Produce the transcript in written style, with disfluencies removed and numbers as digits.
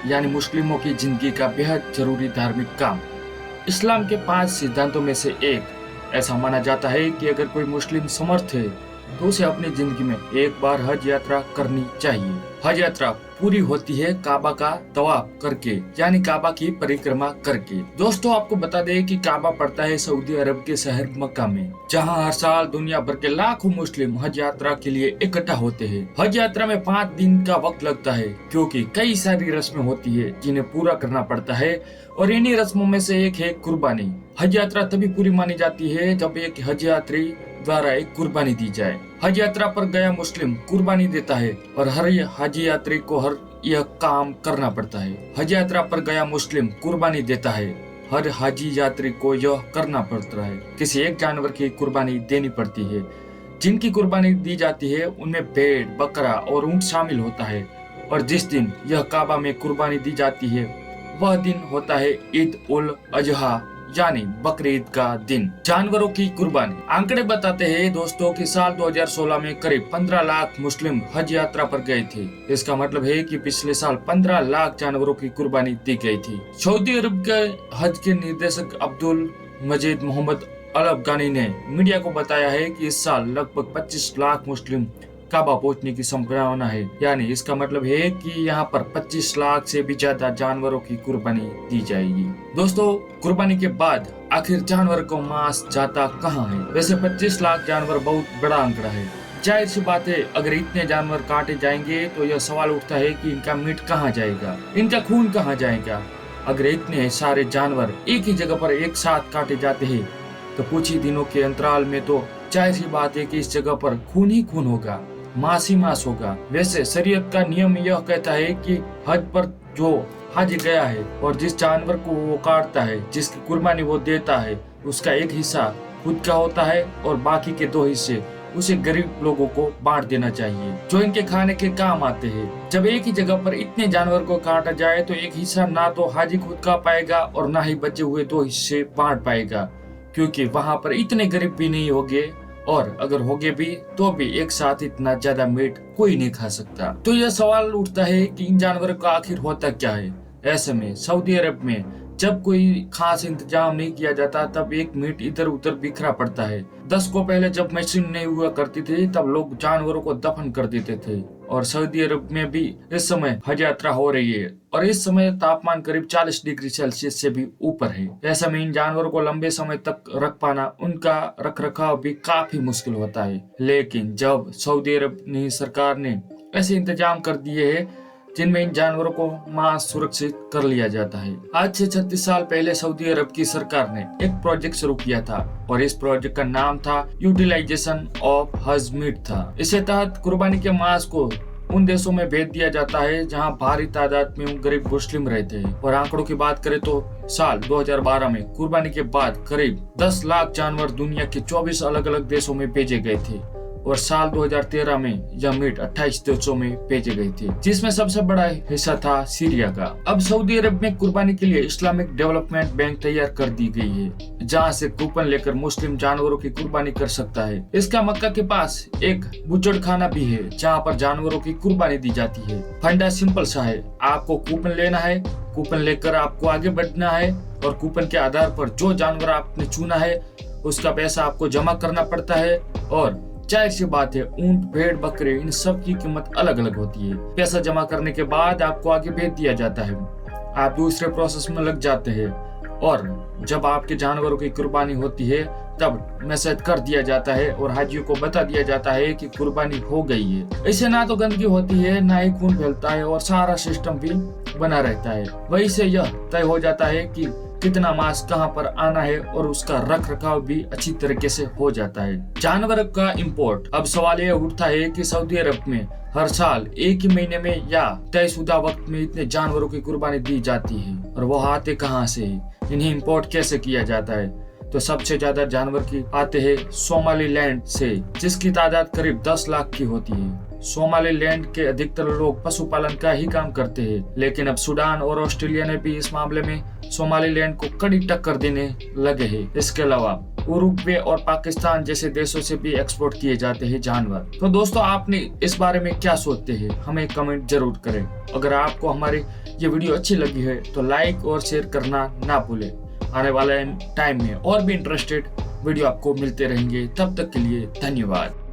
यानी मुस्लिमों की जिंदगी का बेहद जरूरी धार्मिक काम। इस्लाम के 5 सिद्धांतों में से एक ऐसा माना जाता है कि अगर कोई मुस्लिम समर्थ है तो उसे अपनी जिंदगी में एक बार हज यात्रा करनी चाहिए। हज यात्रा पूरी होती है काबा का तवाफ करके, यानी काबा की परिक्रमा करके। दोस्तों, आपको बता दें कि काबा पड़ता है सऊदी अरब के शहर मक्का में, जहां हर साल दुनिया भर के लाखों मुस्लिम हज यात्रा के लिए इकट्ठा होते हैं। हज यात्रा में 5 दिन का वक्त लगता है, क्योंकि कई सारी रस्में होती है जिन्हें पूरा करना पड़ता है, और इन्हीं रस्मों में से एक है कुर्बानी। हज यात्रा तभी पूरी मानी जाती है जब एक हज यात्री द्वारा एक कुर्बानी दी जाए। हज यात्रा पर गया मुस्लिम कुर्बानी देता है और हर हज यात्री को यह काम करना पड़ता है। हज यात्रा पर गया मुस्लिम कुर्बानी देता है, हर हाजी यात्री को यह करना पड़ता है। किसी एक जानवर की कुर्बानी देनी पड़ती है। जिनकी कुर्बानी दी जाती है उनमें भेड़, बकरा और ऊंट शामिल होता है। और जिस दिन यह काबा में कुर्बानी दी जाती है वह दिन होता है ईद उल अजहा, यानी बकरीद ईद का दिन। जानवरों की कुर्बानी। आंकड़े बताते हैं दोस्तों कि साल 2016 में करीब 15 लाख मुस्लिम हज यात्रा पर गए थे। इसका मतलब है कि पिछले साल 15 लाख जानवरों की कुर्बानी दी गई थी। सऊदी अरब के हज के निर्देशक अब्दुल मजीद मोहम्मद अल अफगानी ने मीडिया को बताया है कि इस साल लगभग 25 लाख मुस्लिम काबा पहुंचने की संभावना है। यानी इसका मतलब है कि यहाँ पर 25 लाख से भी ज्यादा जानवरों की कुर्बानी दी जाएगी। दोस्तों, कुर्बानी के बाद आखिर जानवर को मांस जाता कहाँ है? वैसे 25 लाख जानवर बहुत बड़ा आंकड़ा है। जाहिर सी बात है, अगर इतने जानवर काटे जाएंगे तो यह सवाल उठता है कि इनका मीट कहाँ जाएगा, इनका खून कहाँ जाएगा। अगर इतने सारे जानवर एक ही जगह पर एक साथ काटे जाते हैं तो कुछ ही दिनों के अंतराल में तो जाहिर सी बात है कि इस जगह पर खून ही खून होगा, मांस ही मांस होगा। वैसे शरीयत का नियम यह कहता है कि हज पर जो हाजी गया है और जिस जानवर को वो काटता है, जिसकी कुर्बानी वो देता है, उसका एक हिस्सा खुद का होता है और बाकी के 2 हिस्से उसे गरीब लोगों को बांट देना चाहिए, जो इनके खाने के काम आते हैं। जब एक ही जगह पर इतने जानवर को काटा जाए तो एक हिस्सा ना तो हाजी खुद का पाएगा और ना ही बचे हुए 2 हिस्से बांट पाएगा, क्योंकि वहाँ पर इतने गरीब भी नहीं होंगे, और अगर होगे भी तो भी एक साथ इतना ज्यादा मीट कोई नहीं खा सकता। तो यह सवाल उठता है कि इन जानवरों का आखिर होता क्या है। ऐसे में सऊदी अरब में जब कोई खास इंतजाम नहीं किया जाता तब एक मीट इधर उधर बिखरा पड़ता है। 10 को पहले जब मशीन नहीं हुआ करती थी तब लोग जानवरों को दफन कर देते थे, और सऊदी अरब में भी इस समय हज यात्रा हो रही है और इस समय तापमान करीब 40 डिग्री सेल्सियस से भी ऊपर है। ऐसा में इन जानवरों को लंबे समय तक रख पाना, उनका रख रखाव भी काफी मुश्किल होता है। लेकिन जब सऊदी अरब सरकार ने ऐसे इंतजाम कर दिए है जिनमें इन जानवरों को मांस सुरक्षित कर लिया जाता है। आज से 36 साल पहले सऊदी अरब की सरकार ने एक प्रोजेक्ट शुरू किया था और इस प्रोजेक्ट का नाम था यूटिलाइजेशन ऑफ हज मीट था। इसके तहत कुर्बानी के मांस को उन देशों में भेज दिया जाता है जहां भारी तादाद में गरीब मुस्लिम रहते हैं। और आंकड़ों की बात करें तो साल 2012 में कुर्बानी के बाद करीब 10 लाख जानवर दुनिया के 24 अलग अलग देशों में भेजे गए थे, और साल 2013 में यह मीट 28 देशों में भेजे गए थे, जिसमें सबसे बड़ा हिस्सा था सीरिया का। अब सऊदी अरब में कुर्बानी के लिए इस्लामिक डेवलपमेंट बैंक तैयार कर दी गई है, जहां से कूपन लेकर मुस्लिम जानवरों की कुर्बानी कर सकता है। इसका मक्का के पास एक बुचड़खाना भी है जहां पर जानवरों की कुर्बानी दी जाती है। फंडा सिंपल सा है, आपको कूपन लेना है, कूपन लेकर आपको आगे बढ़ना है, और कूपन के आधार पर जो जानवर आपने चुना है उसका पैसा आपको जमा करना पड़ता है। और जाहिर सी बात है, ऊंट, भेड़, बकरे, इन सब की कीमत अलग अलग होती है। पैसा जमा करने के बाद आपको आगे भेज दिया जाता है, आप दूसरे प्रोसेस में लग जाते हैं, और जब आपके जानवरों की कुर्बानी होती है तब मैसेज कर दिया जाता है और हाजियों को बता दिया जाता है कि कुर्बानी हो गई है। इससे ना तो गंदगी होती है, ना ही खून फैलता है, और सारा सिस्टम भी बना रहता है। वहीं से यह तय हो जाता है कि कितना मांस कहां पर आना है, और उसका रख रखाव भी अच्छी तरीके से हो जाता है। जानवर का इंपोर्ट। अब सवाल यह उठता है कि सऊदी अरब में हर साल एक ही महीने में या तयशुदा वक्त में इतने जानवरों की कुर्बानी दी जाती है, और वो आते कहां से है, इन्हें इंपोर्ट कैसे किया जाता है। तो सबसे ज्यादा जानवर की आते हैं सोमालीलैंड से, जिसकी तादाद करीब 10 लाख की होती है। सोमालीलैंड के अधिकतर लोग पशुपालन का ही काम करते हैं, लेकिन अब सूडान और ऑस्ट्रेलिया ने भी इस मामले में सोमालीलैंड को कड़ी टक्कर देने लगे हैं। इसके अलावा उरुग्वे और पाकिस्तान जैसे देशों से भी एक्सपोर्ट किए जाते हैं जानवर। तो दोस्तों, आपने इस बारे में क्या सोचते हैं, हमें कमेंट जरूर करें। अगर आपको हमारी ये वीडियो अच्छी लगी है तो लाइक और शेयर करना ना भूलें। आने वाले टाइम में और भी इंटरेस्टेड वीडियो आपको मिलते रहेंगे। तब तक के लिए धन्यवाद।